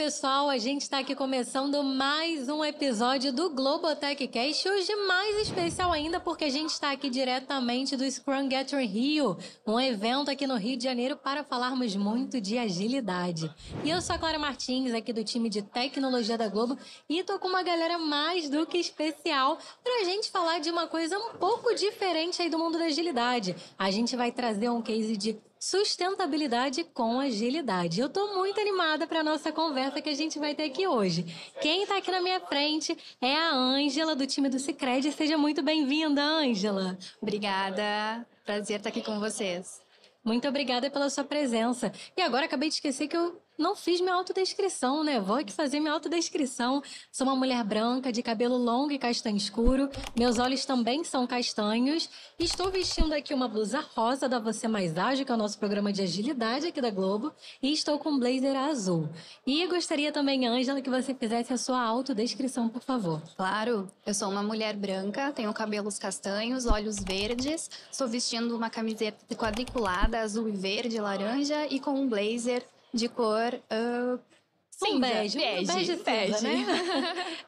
pessoal, a gente está aqui começando mais um episódio do Globotech Cast, hoje mais especial ainda porque a gente está aqui diretamente do Scrum Gathering Rio, um evento aqui no Rio de Janeiro para falarmos muito de agilidade. E eu sou a Clara Martins, aqui do time de tecnologia da Globo, e tô com uma galera mais do que especial para a gente falar de uma coisa um pouco diferente aí do mundo da agilidade. A gente vai trazer um case de sustentabilidade com agilidade. Eu tô muito animada para nossa conversa que a gente vai ter aqui hoje. Quem tá aqui na minha frente é a Ângela, do time do Sicredi. Seja muito bem-vinda, Ângela. Obrigada. Prazer estar aqui com vocês. Muito obrigada pela sua presença. E agora acabei de esquecer que eu não fiz minha autodescrição, né? Vou aqui fazer minha autodescrição. Sou uma mulher branca, de cabelo longo e castanho escuro. Meus olhos também são castanhos. Estou vestindo aqui uma blusa rosa da Você Mais Ágil, que é o nosso programa de agilidade aqui da Globo. E estou com um blazer azul. E gostaria também, Ângela, que você fizesse a sua autodescrição, por favor. Claro, eu sou uma mulher branca, tenho cabelos castanhos, olhos verdes. Estou vestindo uma camiseta quadriculada, azul e verde, laranja, e com um blazer de cor cinza. Bege cinza, né?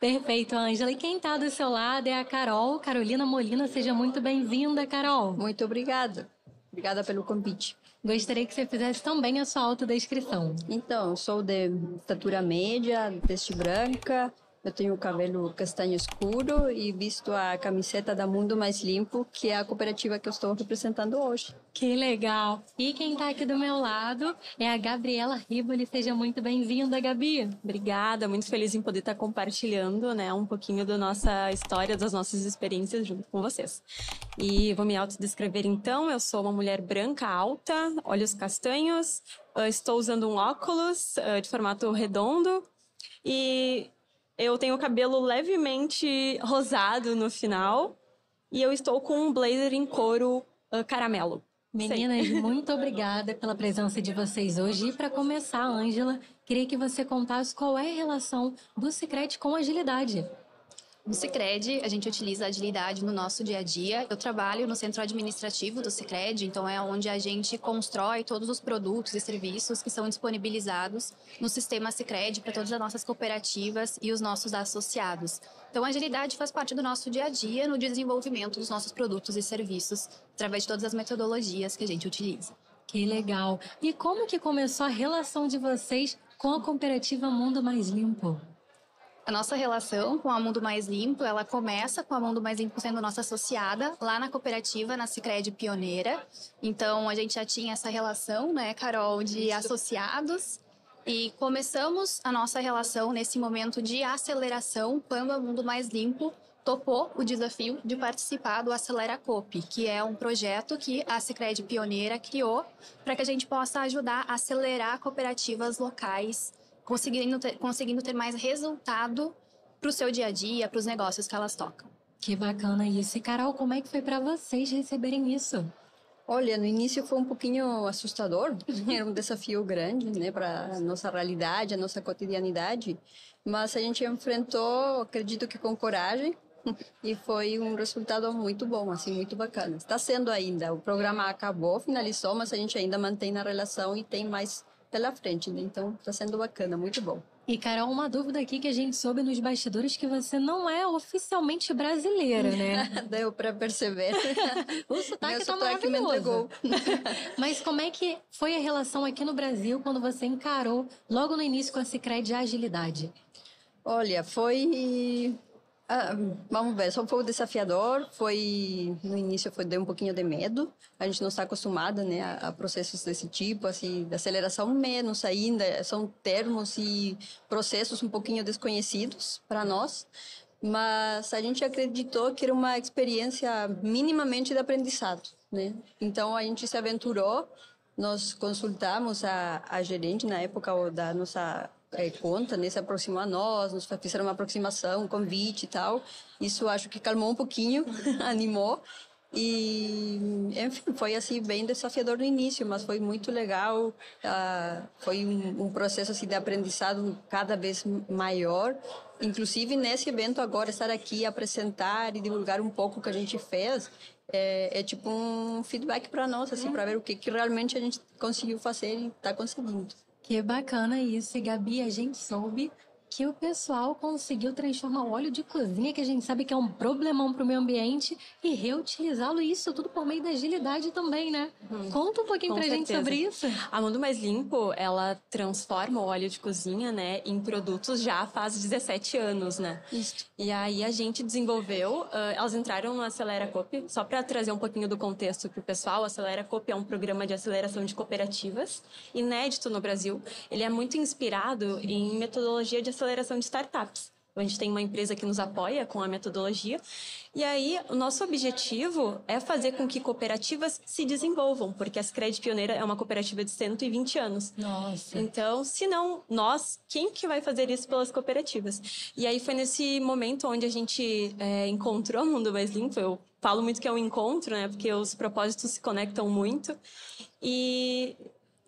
Perfeito, Ângela. E quem está do seu lado é a Carol, Carolina Molina. Seja muito bem-vinda, Carol. Muito obrigada. Obrigada pelo convite. Gostaria que você fizesse também a sua autodescrição. Então, sou de estatura média, teste branca, eu tenho cabelo castanho escuro e visto a camiseta da Mundo Mais Limpo, que é a cooperativa que eu estou representando hoje. Que legal! E quem está aqui do meu lado é a Gabriela Riboli. Seja muito bem-vinda, Gabi. Obrigada, muito feliz em poder estar compartilhando, né, um pouquinho da nossa história, das nossas experiências junto com vocês. E vou me autodescrever então, eu sou uma mulher branca, alta, olhos castanhos, estou usando um óculos de formato redondo e eu tenho o cabelo levemente rosado no final e eu estou com um blazer em couro caramelo. Meninas, muito obrigada pela presença de vocês hoje. E para começar, Ângela, queria que você contasse qual é a relação do Sicredi com agilidade. No Sicredi, a gente utiliza a agilidade no nosso dia a dia. Eu trabalho no centro administrativo do Sicredi, então é onde a gente constrói todos os produtos e serviços que são disponibilizados no sistema Sicredi para todas as nossas cooperativas e os nossos associados. Então, a agilidade faz parte do nosso dia a dia no desenvolvimento dos nossos produtos e serviços, através de todas as metodologias que a gente utiliza. Que legal! E como que começou a relação de vocês com a cooperativa Mundo Mais Limpo? A nossa relação com a Mundo Mais Limpo, ela começa com a Mundo Mais Limpo sendo nossa associada lá na cooperativa, na Sicredi Pioneira. Então, a gente já tinha essa relação, né, Carol, de associados. E começamos a nossa relação nesse momento de aceleração, quando a Mundo Mais Limpo topou o desafio de participar do Acelera Coop, que é um projeto que a Sicredi Pioneira criou para que a gente possa ajudar a acelerar cooperativas locais, conseguindo ter mais resultado para o seu dia a dia, para os negócios que elas tocam. Que bacana isso. E, Carol, como é que foi para vocês receberem isso? Olha, no início foi um pouquinho assustador, era um desafio grande, né, para a nossa realidade, a nossa cotidianidade, mas a gente enfrentou, acredito que com coragem, e foi um resultado muito bom, assim, muito bacana. Está sendo ainda, o programa acabou, finalizou, mas a gente ainda mantém na relação e tem mais pela frente, né? Então está sendo bacana, muito bom. E, Carol, uma dúvida aqui que a gente soube nos bastidores que você não é oficialmente brasileira, né? Deu para perceber. O sotaque Meu tá sotaque me maravilhoso. entregou. Mas como é que foi a relação aqui no Brasil quando você encarou logo no início com a Sicredi a agilidade? Olha, foi... vamos ver, só foi desafiador, no início deu um pouquinho de medo, a gente não está acostumada, né, a processos desse tipo, assim, de aceleração menos ainda, são termos e processos um pouquinho desconhecidos para nós, mas a gente acreditou que era uma experiência minimamente de aprendizado, né, então a gente se aventurou, nós consultamos a gerente na época da nossa conta, né, se aproximou a nós, nos fizeram uma aproximação, um convite e tal. Isso acho que calmou um pouquinho, animou. E, enfim, foi assim bem desafiador no início, mas foi muito legal. Foi um processo assim, de aprendizado cada vez maior. Inclusive, nesse evento agora, estar aqui, apresentar e divulgar um pouco o que a gente fez, é tipo um feedback para nós, assim, para ver o que realmente a gente conseguiu fazer e está conseguindo. Que bacana isso. E, Gabi, a gente soube que o pessoal conseguiu transformar o óleo de cozinha, que a gente sabe que é um problemão para o meio ambiente, e reutilizá-lo, isso tudo por meio da agilidade também, né? Conta um pouquinho Com pra gente certeza. sobre isso. A Mundo Mais Limpo, ela transforma o óleo de cozinha, né, em produtos já faz 17 anos, né? Isso. E aí a gente desenvolveu, elas entraram no Acelera Coop, só para trazer um pouquinho do contexto para o pessoal. O Acelera Coop é um programa de aceleração de cooperativas, inédito no Brasil. Ele é muito inspirado em metodologia de aceleração de startups. A gente tem uma empresa que nos apoia com a metodologia. E aí, o nosso objetivo é fazer com que cooperativas se desenvolvam, porque a Sicredi Pioneira é uma cooperativa de 120 anos. Nossa. Então, se não nós, quem que vai fazer isso pelas cooperativas? E aí foi nesse momento onde a gente encontrou o Mundo Mais Limpo. Eu falo muito que é um encontro, né? Porque os propósitos se conectam muito. E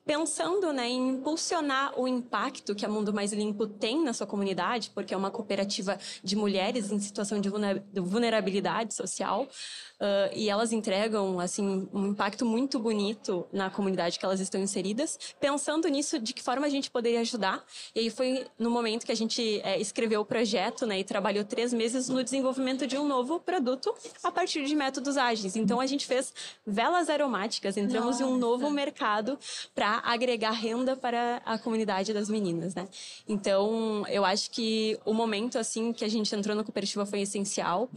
pensando, né, em impulsionar o impacto que a Mundo Mais Limpo tem na sua comunidade, porque é uma cooperativa de mulheres em situação de vulnerabilidade social, e elas entregam, assim, um impacto muito bonito na comunidade que elas estão inseridas. Pensando nisso, de que forma a gente poderia ajudar. E aí foi no momento que a gente escreveu o projeto, né, e trabalhou 3 meses no desenvolvimento de um novo produto a partir de métodos ágeis. Então, a gente fez velas aromáticas, entramos em um novo mercado para agregar renda para a comunidade das meninas, né? Então, eu acho que o momento, assim, que a gente entrou na cooperativa foi essencial.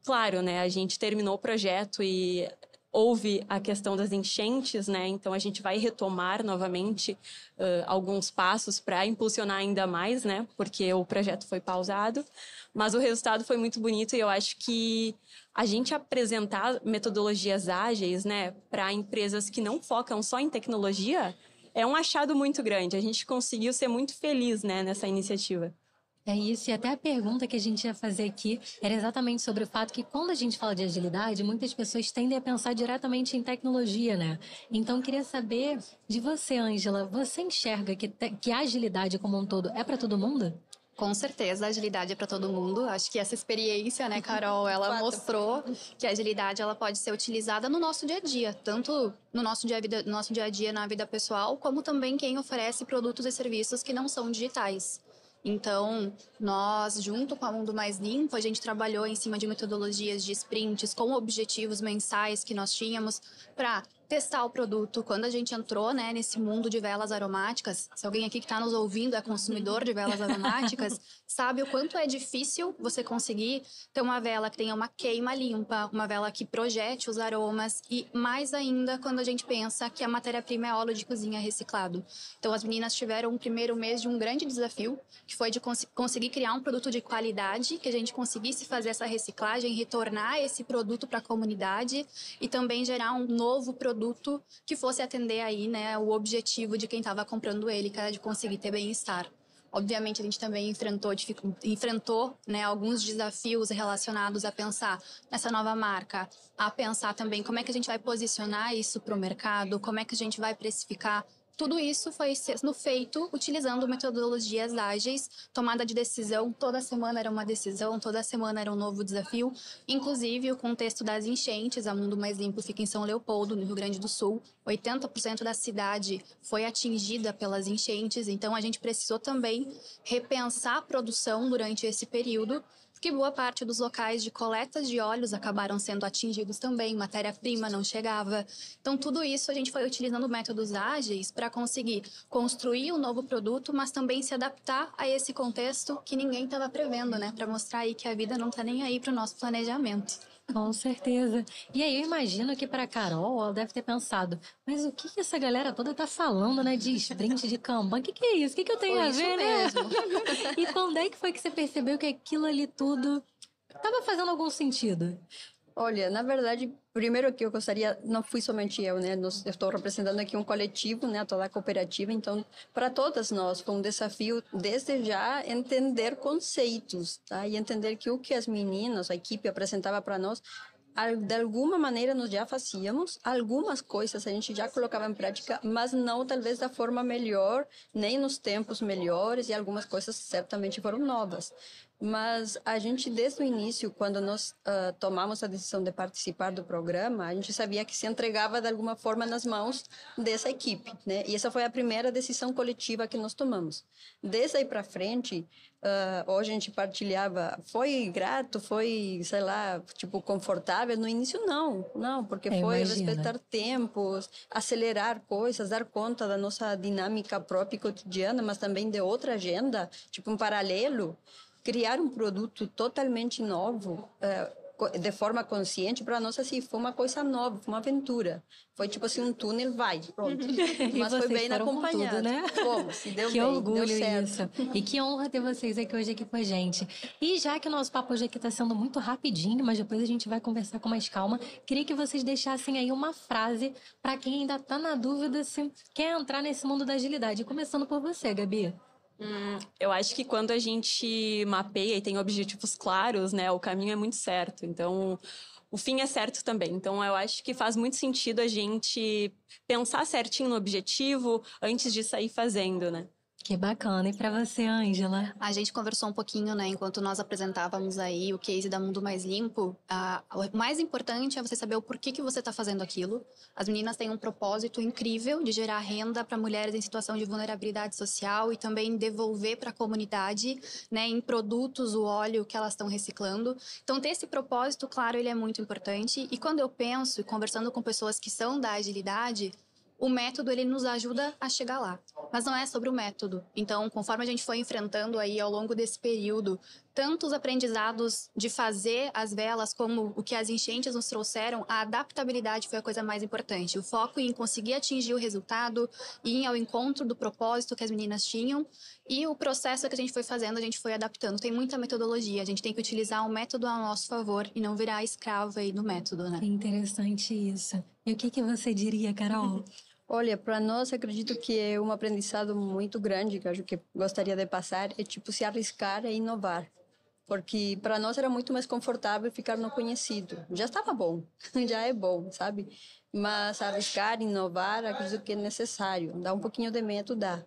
Claro, né? A gente terminou o projeto e houve a questão das enchentes, né? Então, a gente vai retomar novamente alguns passos para impulsionar ainda mais, né? Porque o projeto foi pausado. Mas o resultado foi muito bonito e eu acho que a gente apresentar metodologias ágeis, né, para empresas que não focam só em tecnologia, é um achado muito grande. A gente conseguiu ser muito feliz, né, nessa iniciativa. É isso, e até a pergunta que a gente ia fazer aqui era exatamente sobre o fato que quando a gente fala de agilidade, muitas pessoas tendem a pensar diretamente em tecnologia, né? Então, eu queria saber de você, Ângela, você enxerga que a agilidade como um todo é para todo mundo? Com certeza, a agilidade é para todo mundo. Acho que essa experiência, né, Carol, ela mostrou que a agilidade ela pode ser utilizada no nosso dia a dia, tanto no nosso dia a dia na vida pessoal, como também quem oferece produtos e serviços que não são digitais. Então, nós, junto com a Mundo Mais Limpo, a gente trabalhou em cima de metodologias de sprints com objetivos mensais que nós tínhamos para testar o produto. Quando a gente entrou, né, nesse mundo de velas aromáticas, se alguém aqui que está nos ouvindo é consumidor de velas aromáticas, sabe o quanto é difícil você conseguir ter uma vela que tenha uma queima limpa, uma vela que projete os aromas e mais ainda quando a gente pensa que a matéria-prima é óleo de cozinha reciclado. Então as meninas tiveram um primeiro mês de um grande desafio, que foi de conseguir criar um produto de qualidade, que a gente conseguisse fazer essa reciclagem, retornar esse produto para a comunidade e também gerar um novo produto que fosse atender aí, né, o objetivo de quem estava comprando ele, que era de conseguir ter bem-estar. Obviamente, a gente também enfrentou, né, alguns desafios relacionados a pensar nessa nova marca, a pensar também como é que a gente vai posicionar isso para o mercado, como é que a gente vai precificar. Tudo isso foi sendo feito utilizando metodologias ágeis, tomada de decisão. Toda semana era uma decisão, toda semana era um novo desafio. Inclusive, o contexto das enchentes, a Mundo Mais Limpo fica em São Leopoldo, no Rio Grande do Sul. 80% da cidade foi atingida pelas enchentes, então a gente precisou também repensar a produção durante esse período, porque boa parte dos locais de coletas de óleos acabaram sendo atingidos também, matéria-prima não chegava. Então, tudo isso a gente foi utilizando métodos ágeis para conseguir construir um novo produto, mas também se adaptar a esse contexto que ninguém estava prevendo, né? Para mostrar aí que a vida não está nem aí para o nosso planejamento. Com certeza. E aí eu imagino que para Carol, ela deve ter pensado, mas o que essa galera toda tá falando, né, de sprint, de Kanban? O que é isso? O que eu tenho a ver, né? E quando é que foi que você percebeu que aquilo ali tudo tava fazendo algum sentido? Olha, na verdade, primeiro que eu gostaria, não fui somente eu, né? Eu estou representando aqui um coletivo, né? Toda a cooperativa, então, para todas nós, foi um desafio, desde já, entender conceitos, tá? E entender que o que as meninas, a equipe apresentava para nós, de alguma maneira nós já fazíamos, algumas coisas a gente já colocava em prática, mas não talvez da forma melhor, nem nos tempos melhores, e algumas coisas certamente foram novas. Mas a gente, desde o início, quando nós tomamos a decisão de participar do programa, a gente sabia que se entregava de alguma forma nas mãos dessa equipe, né? E essa foi a primeira decisão coletiva que nós tomamos. Desde aí para frente, hoje a gente partilhava, foi grato, foi, sei lá, tipo, confortável. No início, não, porque foi respeitar tempos, acelerar coisas, dar conta da nossa dinâmica própria e cotidiana, mas também de outra agenda, tipo, um paralelo. Criar um produto totalmente novo, de forma consciente, para nós, assim, foi uma coisa nova, foi uma aventura. Foi tipo assim, um túnel, vai, pronto. Mas foi bem acompanhado. Né? Como? Se deu que bem, orgulho deu certo. isso. E que honra ter vocês aqui hoje aqui com a gente. E já que o nosso papo hoje aqui está sendo muito rapidinho, mas depois a gente vai conversar com mais calma, queria que vocês deixassem aí uma frase para quem ainda está na dúvida se quer entrar nesse mundo da agilidade. Começando por você, Gabi. Eu acho que quando a gente mapeia e tem objetivos claros, né, o caminho é muito certo. Então, o fim é certo também. Então, eu acho que faz muito sentido a gente pensar certinho no objetivo antes de sair fazendo, né? Que bacana. E para você, Ângela? A gente conversou um pouquinho, né, enquanto nós apresentávamos aí o case da Mundo Mais Limpo. O mais importante é você saber o porquê que você está fazendo aquilo. As meninas têm um propósito incrível de gerar renda para mulheres em situação de vulnerabilidade social e também devolver para a comunidade, né, em produtos o óleo que elas estão reciclando. Então, ter esse propósito, claro, ele é muito importante. E quando eu penso, conversando com pessoas que são da agilidade, o método, ele nos ajuda a chegar lá. Mas não é sobre o método. Então, conforme a gente foi enfrentando aí ao longo desse período, tanto os aprendizados de fazer as velas, como o que as enchentes nos trouxeram, a adaptabilidade foi a coisa mais importante. O foco em conseguir atingir o resultado, ir ao encontro do propósito que as meninas tinham. E o processo que a gente foi fazendo, a gente foi adaptando. Tem muita metodologia. A gente tem que utilizar o método a nosso favor e não virar escrava aí do método, né? É interessante isso. E o que você diria, Carol? Olha, para nós, acredito que é um aprendizado muito grande, que eu acho que gostaria de passar, é tipo se arriscar e inovar. Porque para nós era muito mais confortável ficar no conhecido. Já estava bom, já é bom, sabe? Mas arriscar, inovar, acredito que é necessário. Dá um pouquinho de medo, dá.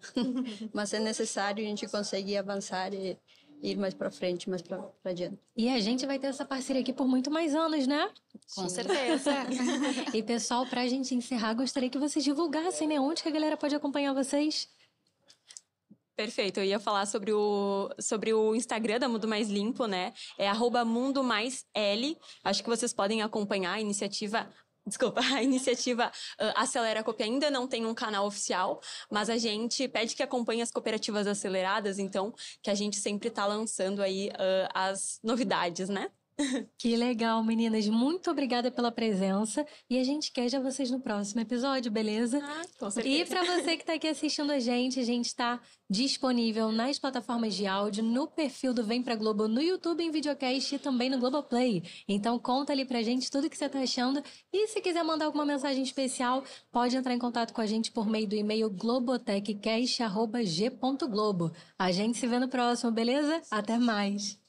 Mas é necessário, a gente consegue avançar e ir mais para frente, mais para adiante. E a gente vai ter essa parceria aqui por muito mais anos, né? Com certeza. E, pessoal, pra gente encerrar, gostaria que vocês divulgassem, né? Onde que a galera pode acompanhar vocês? Perfeito, eu ia falar sobre o Instagram da Mundo Mais Limpo, né? É @mundomaisl. Acho que vocês podem acompanhar a iniciativa Acelera Copy ainda não tem um canal oficial, mas a gente pede que acompanhe as cooperativas aceleradas, então, que a gente sempre está lançando aí as novidades, né? Que legal, meninas. Muito obrigada pela presença. E a gente quer já vocês no próximo episódio, beleza? Com certeza. E para você que está aqui assistindo a gente está disponível nas plataformas de áudio, no perfil do Vem Pra Globo, no YouTube, em videocast e também no Globoplay. Então conta ali pra gente tudo que você tá achando. E se quiser mandar alguma mensagem especial, pode entrar em contato com a gente por meio do e-mail globotechcast@g.globo. A gente se vê no próximo, beleza? Até mais!